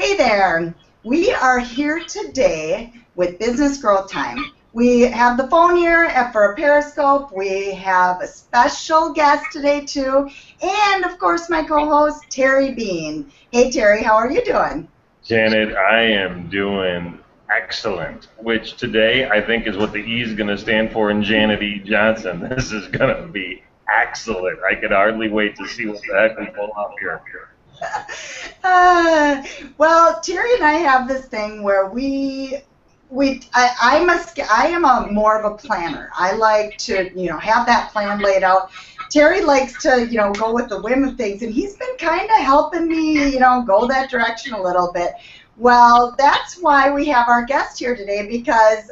Hey there. We are here today with Business Growth Time. We have the phone here for a Periscope. We have a special guest today too, and of course my co-host Terry Bean. Hey Terry, how are you doing? Janet, I am doing excellent, which today I think is what the E is going to stand for in Janet E. Johnson. This is going to be excellent. I could hardly wait to see what the heck we pull off here. Well, Terry and I have this thing where I am more of a planner. I like to, have that plan laid out. Terry likes to, go with the whim of things, and he's been kind of helping me, go that direction a little bit. Well, that's why we have our guest here today, because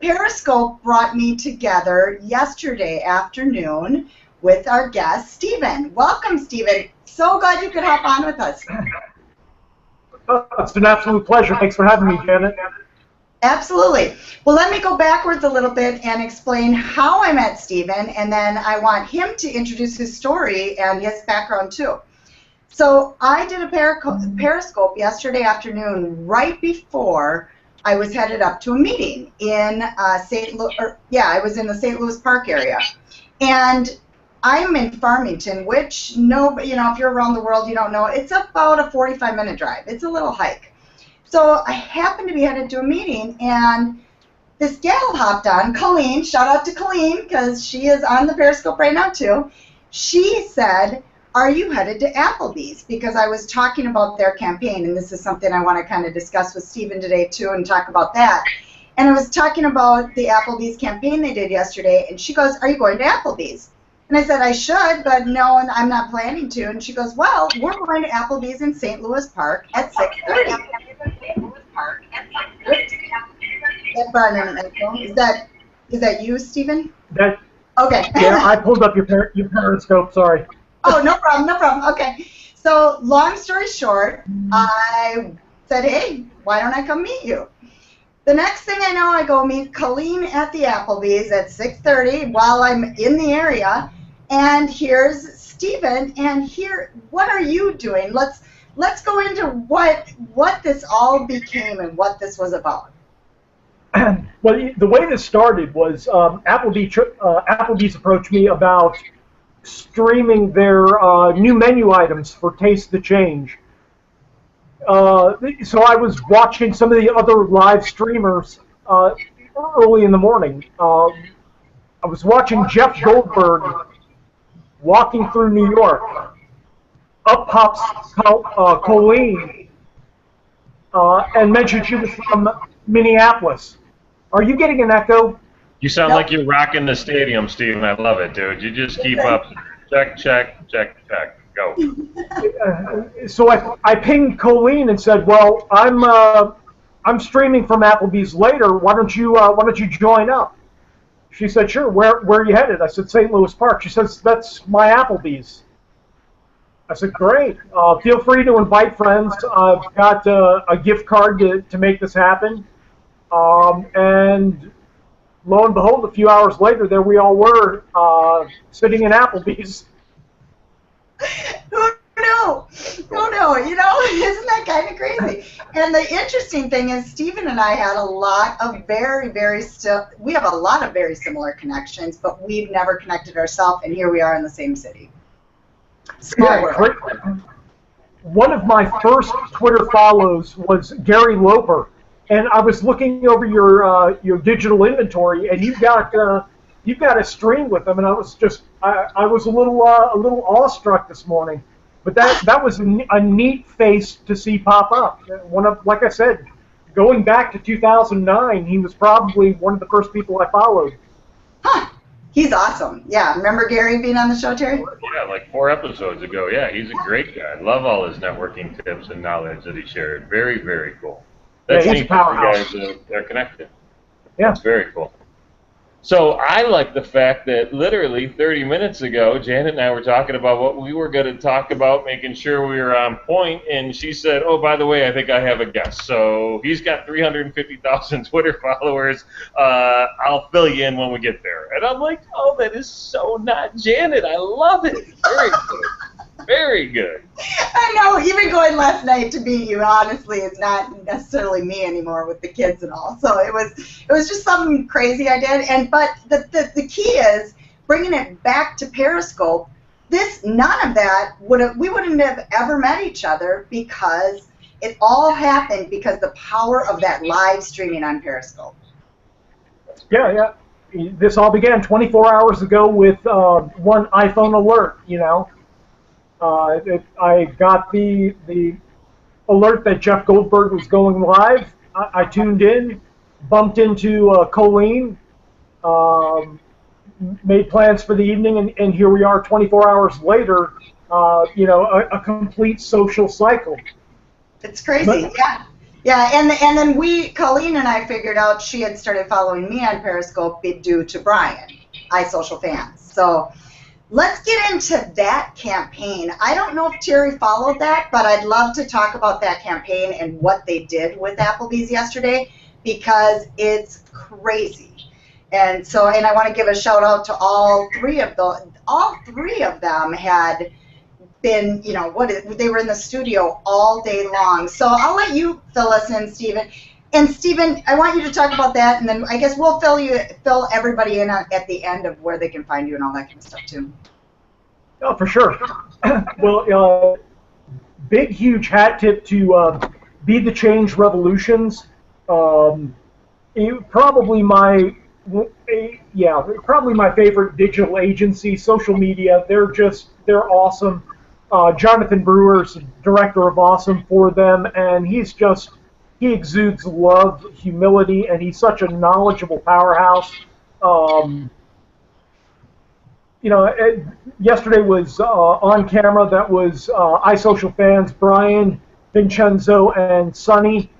Periscope brought me together yesterday afternoon with our guest, Stephen. Welcome, Stephen. So glad you could hop on with us. It's an absolute pleasure. Thanks for having me, Janet. Absolutely. Well, let me go backwards a little bit and explain how I met Stephen, and then I want him to introduce his story and his background too. So I did a Periscope yesterday afternoon right before I was headed up to a meeting in I was in the St. Louis Park area. And I'm in Farmington, which, if you're around the world, you don't know, it's about a 45-minute drive. It's a little hike. So I happened to be headed to a meeting, and this gal hopped on, Colleen, shout out to Colleen, because she is on the Periscope right now, too. She said, are you headed to Applebee's? Because I was talking about their campaign, and this is something I want to kind of discuss with Stephen today, too, and talk about that. And I was talking about the Applebee's campaign they did yesterday, and she goes, are you going to Applebee's? And I said, I should, but no, I'm not planning to. And she goes, well, we're going to Applebee's in St. Louis Park at 6:30. Is that you, Stephen? Okay. Yeah, I pulled up your Periscope, sorry. Oh, no problem. Okay. So long story short, I said, hey, why don't I come meet you? The next thing I know, I go meet Colleen at the Applebee's at 6:30 while I'm in the area, and here's Stephen, and what are you doing? Let's go into what this all became and what this was about. Well, the way this started was Applebee's approached me about streaming their new menu items for Taste the Change. So I was watching some of the other live streamers early in the morning. I was watching Jeff Goldberg walking through New York. Up pops Colleen and mentioned she was from Minneapolis. Are you getting an echo? You sound like you're rocking the stadium, Stephen. I love it, dude. You just keep up. Check. Go. So I pinged Colleen and said, "Well, I'm streaming from Applebee's later. Why don't you join up?" She said, "Sure. Where are you headed?" I said, "St. Louis Park." She says, "That's my Applebee's." I said, "Great. Feel free to invite friends. I've got a gift card to make this happen." And lo and behold, a few hours later, there we all were sitting in Applebee's. Who knew? Isn't that kind of crazy? And the interesting thing is, Stephen and I had a lot of we have a lot of very similar connections, but we've never connected ourselves, and here we are in the same city. One of my first Twitter follows was Gary Loper, and I was looking over your digital inventory, and you've got a stream with them, and I was a little awestruck this morning. But that was a neat face to see pop up. Like I said, going back to 2009, he was probably one of the first people I followed. Huh. He's awesome. Yeah. Remember Gary being on the show, Terry? Yeah, like 4 episodes ago. Yeah, he's a great guy. I love all his networking tips and knowledge that he shared. Very, very cool. That's he's a powerhouse. Guys, they're connected. Yeah. That's very cool. So I like the fact that literally 30 minutes ago, Janet and I were talking about what we were going to talk about, making sure we were on point, and she said, oh, by the way, I think I have a guest. So he's got 350,000 Twitter followers. I'll fill you in when we get there. And I'm like, oh, that is so not Janet. I love it. Very good. Very good. I know, even going last night to meet you, honestly, is not necessarily me anymore with the kids and all. So it was just something crazy I did. But the key is bringing it back to Periscope. None of that we wouldn't have ever met each other because it all happened because the power of that live streaming on Periscope. Yeah. This all began 24 hours ago with one iPhone alert. I got the alert that Jeff Goldberg was going live. I tuned in, bumped into Colleen, made plans for the evening, and here we are 24 hours later, a complete social cycle. It's crazy, yeah. Yeah, and then Colleen and I figured out she had started following me on Periscope due to Brian, iSocial Fans. So let's get into that campaign. I don't know if Terry followed that, but I'd love to talk about that campaign and what they did with Applebee's yesterday because it's crazy. And I want to give a shout out to all three of them had been, they were in the studio all day long. So I'll let you fill us in, Stephen. And Stephen, I want you to talk about that, and then I guess we'll fill everybody in at the end of where they can find you and all that kind of stuff too. Oh, for sure. Well, big, huge hat tip to Be the Change Revolutions. Probably my favorite digital agency, social media. They're awesome. Jonathan Brewer's director of Awesome for them, and he exudes love, humility, and he's such a knowledgeable powerhouse. Yesterday was on camera. That was iSocial Fans, Brian, Vincenzo, and Sonny.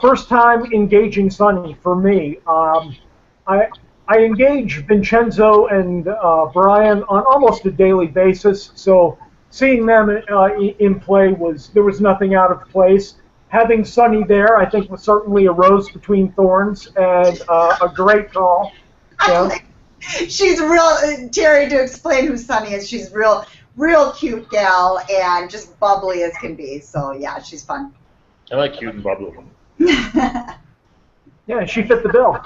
First time engaging Sonny for me. I engage Vincenzo and Brian on almost a daily basis, so seeing them in play there was nothing out of place. Having Sonny there, I think, was certainly a rose between thorns and a great call. Yeah. She's real, Terry, to explain who Sonny is, she's real cute gal and just bubbly as can be. So, yeah, she's fun. I like cute and bubbly. Yeah, she fit the bill.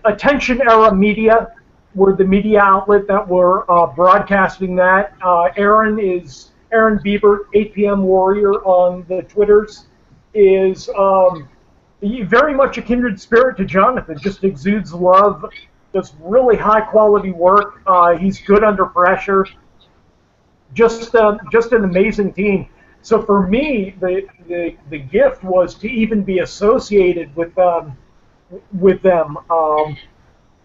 Attention Era Media were the media outlet that were broadcasting that. Aaron Bieber, 8 p.m. Warrior on the Twitters, is very much a kindred spirit to Jonathan. Just exudes love, does really high quality work. He's good under pressure. Just an amazing team. So for me, the gift was to even be associated with them.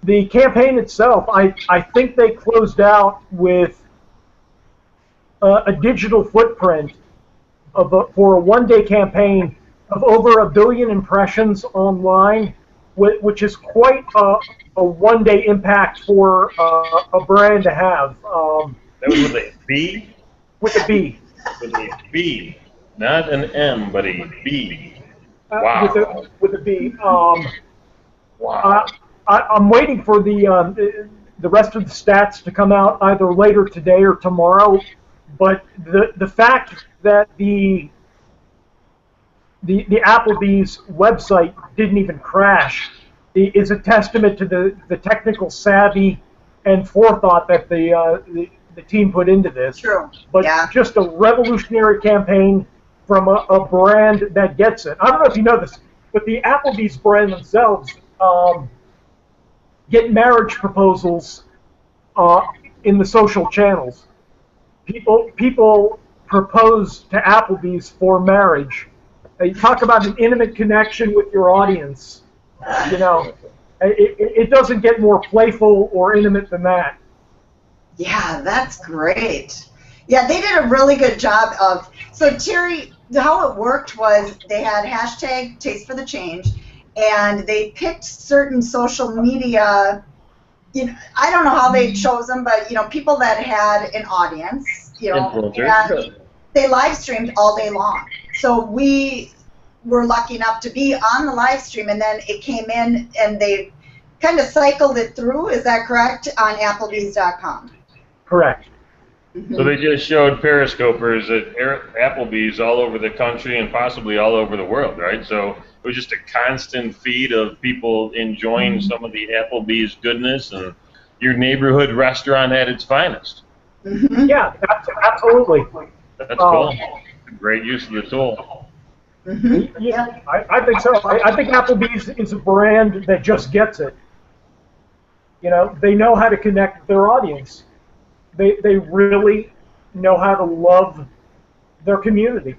The campaign itself, I think they closed out with a digital footprint for a one-day campaign of over 1 billion impressions online, which is quite a one-day impact for a brand to have. That was with a B? With a B. With a B. Not an M, but a B. Wow. With a B. Wow. I'm waiting for the rest of the stats to come out either later today or tomorrow. But the fact that the Applebee's website didn't even crash is a testament to the technical savvy and forethought that the team put into this. True. But yeah. Just a revolutionary campaign from a brand that gets it. I don't know if you know this, but the Applebee's brand themselves get marriage proposals in the social channels. People propose to Applebee's for marriage. You talk about an intimate connection with your audience. It doesn't get more playful or intimate than that. Yeah, that's great. Yeah, they did a really good job of. So Terry, how it worked was they had hashtag Taste for the Change, and they picked certain social media. I don't know how they chose them, but people that had an audience. Influencers. They live streamed all day long. So we were lucky enough to be on the live stream, and then it came in, and they kind of cycled it through. Is that correct? On Applebee's.com. Correct. So they just showed Periscopers at Applebee's all over the country and possibly all over the world, right? So it was just a constant feed of people enjoying some of the Applebee's goodness and your neighborhood restaurant at its finest. Yeah, absolutely. That's cool. Great use of the tool. Yeah, I think so. I think Applebee's is a brand that just gets it. You know, they know how to connect with their audience. They really know how to love their community.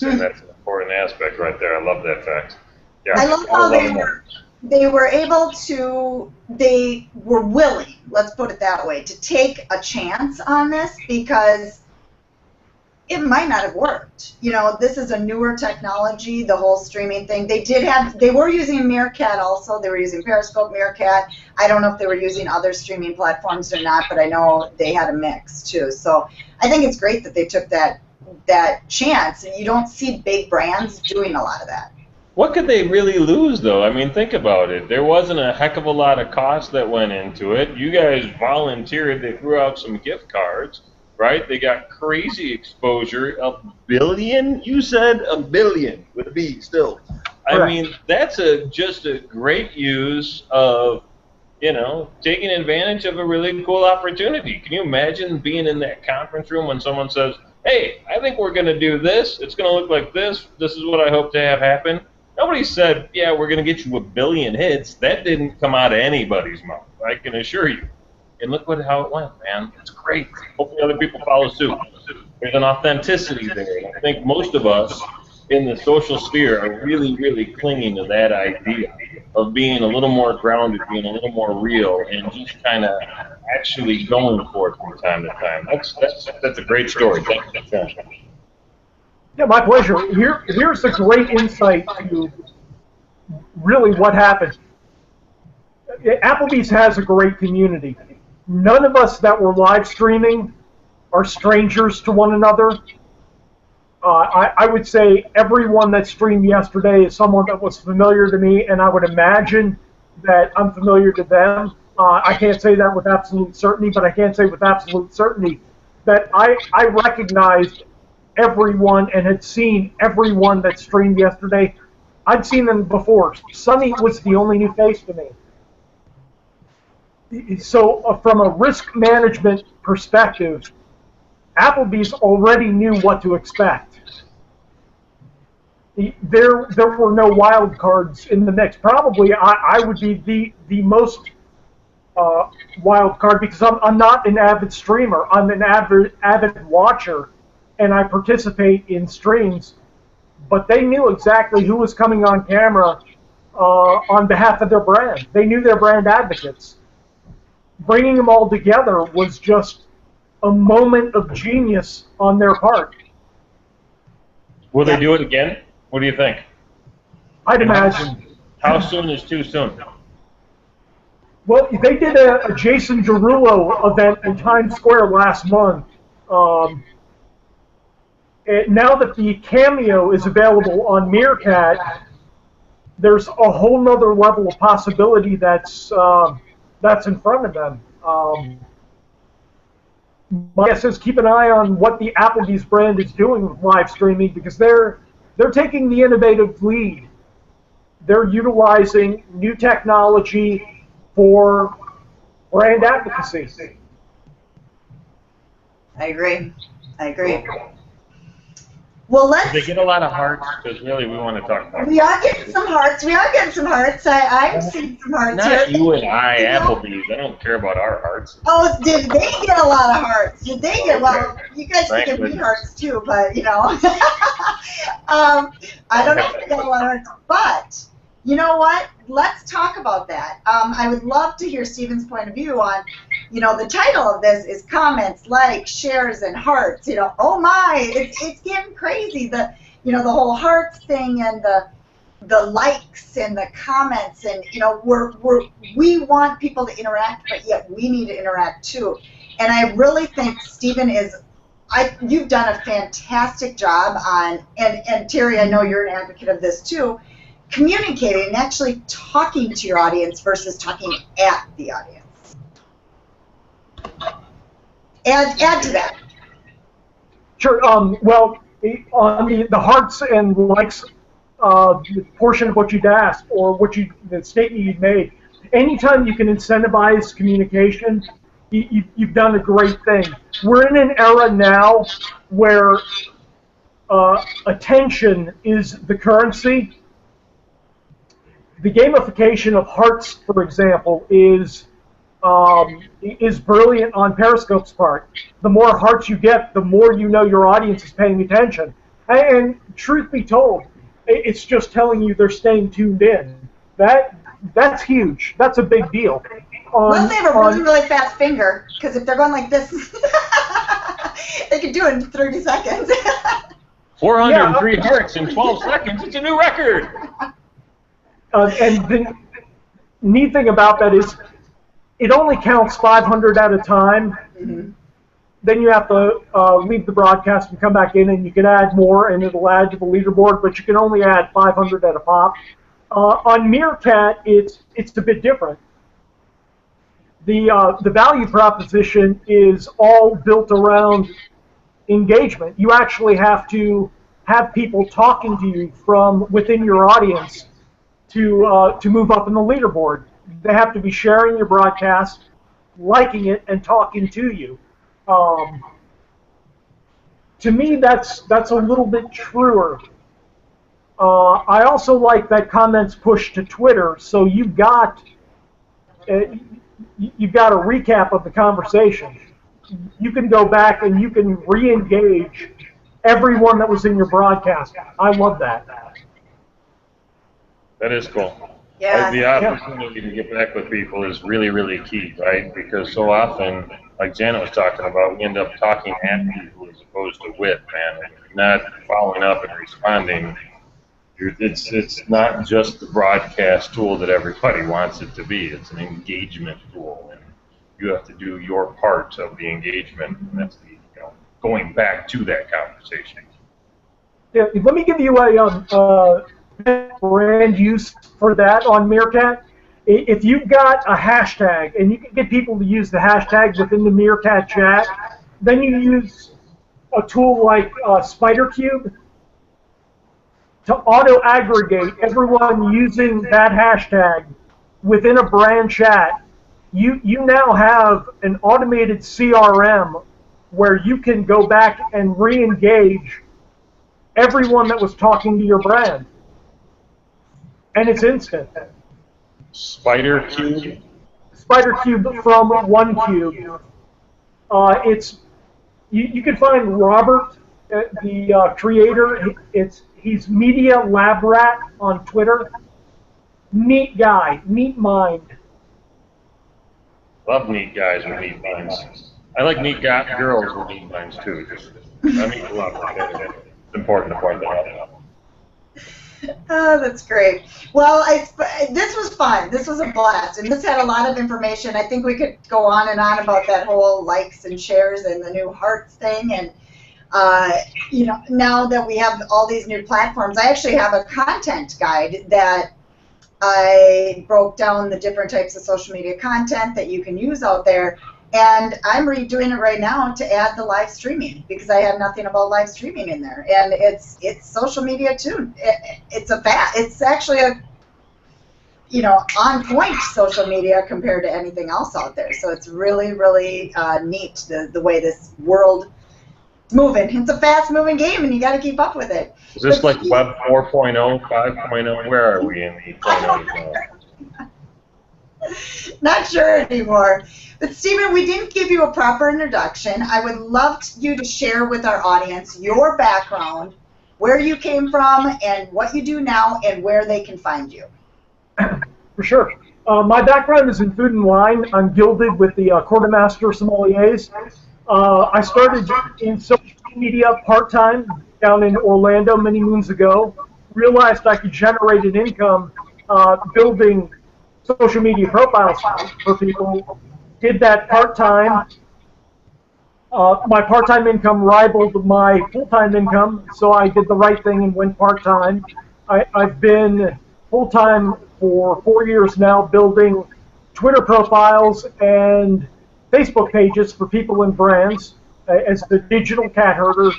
And that's an important aspect right there. I love that fact. Yeah, I love how they were able to, they were willing, let's put it that way, to take a chance on this because it might not have worked. You know, this is a newer technology, the whole streaming thing. They were using Meerkat also. They were using Periscope, Meerkat. I don't know if they were using other streaming platforms or not, but I know they had a mix too. So I think it's great that they took that chance, and you don't see big brands doing a lot of that. What could they really lose, though? I mean, think about it. There wasn't a heck of a lot of cost that went into it. You guys volunteered. They threw out some gift cards, right? They got crazy exposure. $1 billion? You said $1 billion with a B still. I mean, that's just a great use of, you know, taking advantage of a really cool opportunity. Can you imagine being in that conference room when someone says, hey, I think we're going to do this. It's going to look like this. This is what I hope to have happen. Nobody said, yeah, we're going to get you 1 billion hits. That didn't come out of anybody's mouth, I can assure you. And look how it went, man. It's great. Hopefully other people follow suit. There's an authenticity there. And I think most of us in the social sphere are really, really clinging to that idea of being a little more grounded, being a little more real, and just kind of actually going for it from time to time. That's a great story. Thank you. Yeah, my pleasure. Here's a great insight to really what happened. Applebee's has a great community. None of us that were live streaming are strangers to one another. I would say everyone that streamed yesterday is someone that was familiar to me, and I would imagine that I'm familiar to them. I can't say that with absolute certainty, but I can say with absolute certainty that I recognized everyone and had seen everyone that streamed yesterday. I'd seen them before. Sonny was the only new face to me. So from a risk management perspective, Applebee's already knew what to expect. There were no wild cards in the mix. Probably I would be the most wild card because I'm not an avid streamer. I'm an avid watcher, and I participate in streams. But they knew exactly who was coming on camera on behalf of their brand. They knew their brand advocates. Bringing them all together was just a moment of genius on their part. Will they do it again? What do you think? I'd imagine. How soon is too soon? Well, they did a Jason Derulo event in Times Square last month. Now that the Cameo is available on Meerkat, there's a whole nother level of possibility that's in front of them. My guess is keep an eye on what the Applebee's brand is doing with live streaming because they're taking the innovative lead. They're utilizing new technology for brand advocacy. I agree. Well, let's. Did they get a lot of hearts? Because really, we want to talk about. We are getting some hearts. I'm seeing some hearts Not here. you and I, Applebee's. I don't care about our hearts. Oh, did they get a lot of hearts? Did they get? Well, you guys can give me hearts too, but you know, I don't know if they got a lot of hearts. But you know what? Let's talk about that. I would love to hear Stephen's point of view on. You know, the title of this is comments, likes, shares, and hearts. You know, oh my, it's getting crazy. The whole hearts thing and the likes and the comments and you know we want people to interact, but yet we need to interact too. And I really think Stephen you've done a fantastic job on and Terry, I know you're an advocate of this too, communicating and actually talking to your audience versus talking at the audience. Add to that. Sure. Well, on the hearts and likes portion of what you'd asked, or the statement you'd made, anytime you can incentivize communication, you've done a great thing. We're in an era now where attention is the currency. The gamification of hearts, for example, is brilliant on Periscope's part. The more hearts you get, the more you know your audience is paying attention. And truth be told, it's just telling you they're staying tuned in. That's huge. That's a big deal. Unless they have a really, really fast finger, because if they're going like this, they could do it in 30 seconds. 403 hearts in 12 seconds. It's a new record. And the neat thing about that is it only counts 500 at a time. Mm-hmm. Then you have to leave the broadcast and come back in, and you can add more, and it'll add to the leaderboard, but you can only add 500 at a pop. On Meerkat, it's a bit different. The value proposition is all built around engagement. You actually have to have people talking to you from within your audience to move up in the leaderboard. They have to be sharing your broadcast, liking it, and talking to you. To me, that's a little bit truer. I also like that comments push to Twitter, so you've got a recap of the conversation. You can go back and you can re-engage everyone that was in your broadcast. I love that. That is cool. Yeah. The opportunity to get back with people is really, really key, right? Because so often, like Janet was talking about, we end up talking at people as opposed to with, man. Not following up and responding. It's not just the broadcast tool that everybody wants it to be. It's an engagement tool, and you have to do your part of the engagement, and that's going back to that conversation. Yeah, let me give you a brand use for that on Meerkat. If you've got a hashtag, and you can get people to use the hashtag within the Meerkat chat, then you use a tool like SpiderCube to auto-aggregate everyone using that hashtag within a brand chat. You now have an automated CRM where you can go back and re-engage everyone that was talking to your brand. And it's instant. SpiderCube? SpiderCube from OneCube. You can find Robert, the creator. He's Media Lab Rat on Twitter. Neat guy, neat mind. Love neat guys with neat minds. I like neat girls with neat minds too. I mean, a lot like that. It's important to point that out. Oh, that's great. Well, this was fun. This was a blast, and this had a lot of information. I think we could go on and on about that whole likes and shares and the new hearts thing. And now that we have all these new platforms, I actually have a content guide that I broke down the different types of social media content that you can use out there. And I'm redoing it right now to add the live streaming, because I have nothing about live streaming in there. And it's social media too. It's actually a on point social media compared to anything else out there. So it's really, really neat the way this world is moving. It's a fast moving game, and you got to keep up with it. Is this like Web 4.0, 5.0? Where are we in the 8.0 now? Not sure anymore. But Stephen, we didn't give you a proper introduction. I would love you to share with our audience your background, where you came from, and what you do now, and where they can find you. For sure. My background is in food and wine. I'm gilded with the Quartermaster Sommeliers. I started in social media part-time down in Orlando many moons ago. Realized I could generate an income building social media profiles for people. Did that part-time. My part-time income rivaled my full-time income, so I did the right thing and went part-time. I've been full-time for 4 years now, building Twitter profiles and Facebook pages for people and brands as the digital cat herder,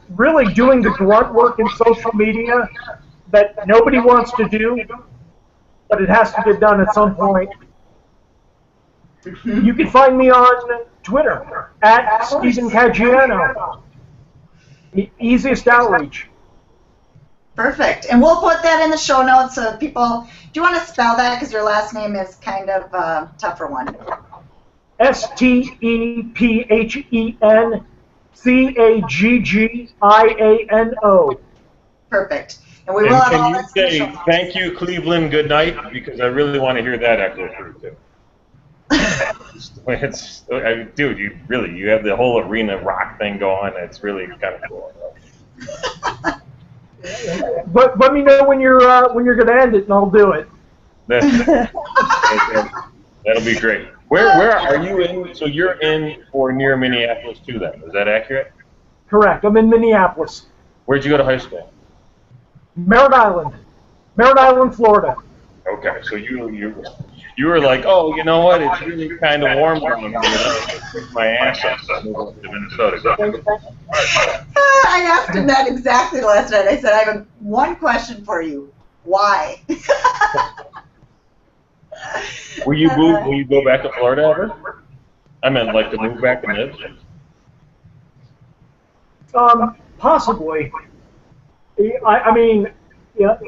really doing the grunt work in social media that nobody wants to do, but it has to get done at some point. You can find me on Twitter at Stephen Caggiano. The easiest outreach. Perfect. And we'll put that in the show notes so people. Do you want to spell that because your last name is kind of a tougher one? StephenCaggiano. Perfect. And we will have all that. Can you say thank you, Cleveland, good night? Because I really want to hear that echo through too. Dude, you have the whole arena rock thing going. It's really kind of cool. But let me know when you're going to end it, and I'll do it. That'll be great. Where are you in? So you're in or near Minneapolis too, then? Is that accurate? Correct. I'm in Minneapolis. Where'd you go to high school? Merritt Island, Florida. Okay, so you were like, oh, you know what? It's really kind of warm down here. I'll kick my ass off. So move up to Minnesota. I asked him that exactly last night. I said, I have one question for you. Why? Will you go back to Florida ever? I meant like to move back to live? Possibly. I mean, yeah.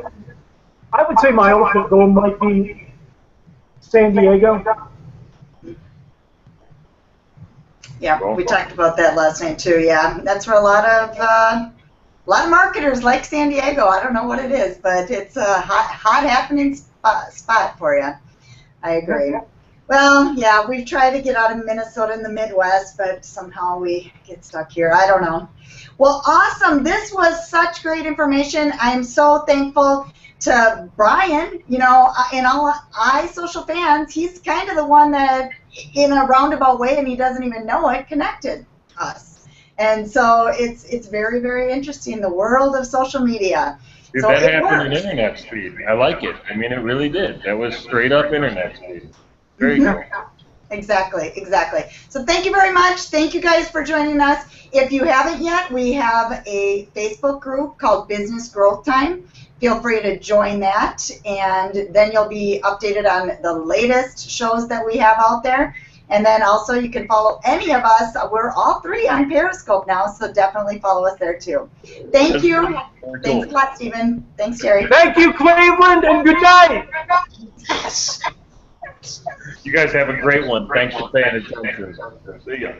I would say my ultimate goal might be San Diego. Yeah, we talked about that last night too. Yeah, that's where a lot of marketers like San Diego. I don't know what it is, but it's a hot happening spot for you. I agree. Well, yeah, we've tried to get out of Minnesota in the Midwest, but somehow we get stuck here. I don't know. Well, awesome. This was such great information. I am so thankful to Brian, and all iSocial fans. He's kind of the one that, in a roundabout way, and he doesn't even know it, connected us. And so it's very, very interesting, the world of social media. Dude, so that happened in internet speed. I like it. I mean, it really did. That was straight up internet speed. Very cool. Exactly. So thank you very much. Thank you guys for joining us. If you haven't yet, we have a Facebook group called Business Growth Time. Feel free to join that, and then you'll be updated on the latest shows that we have out there. And then also you can follow any of us. We're all three on Periscope now, so definitely follow us there too. Thank you. Thanks a lot, Stephen. Thanks, Jerry. Thank you, Cleveland, and good night. You guys have a great one. Thanks for paying attention. See ya.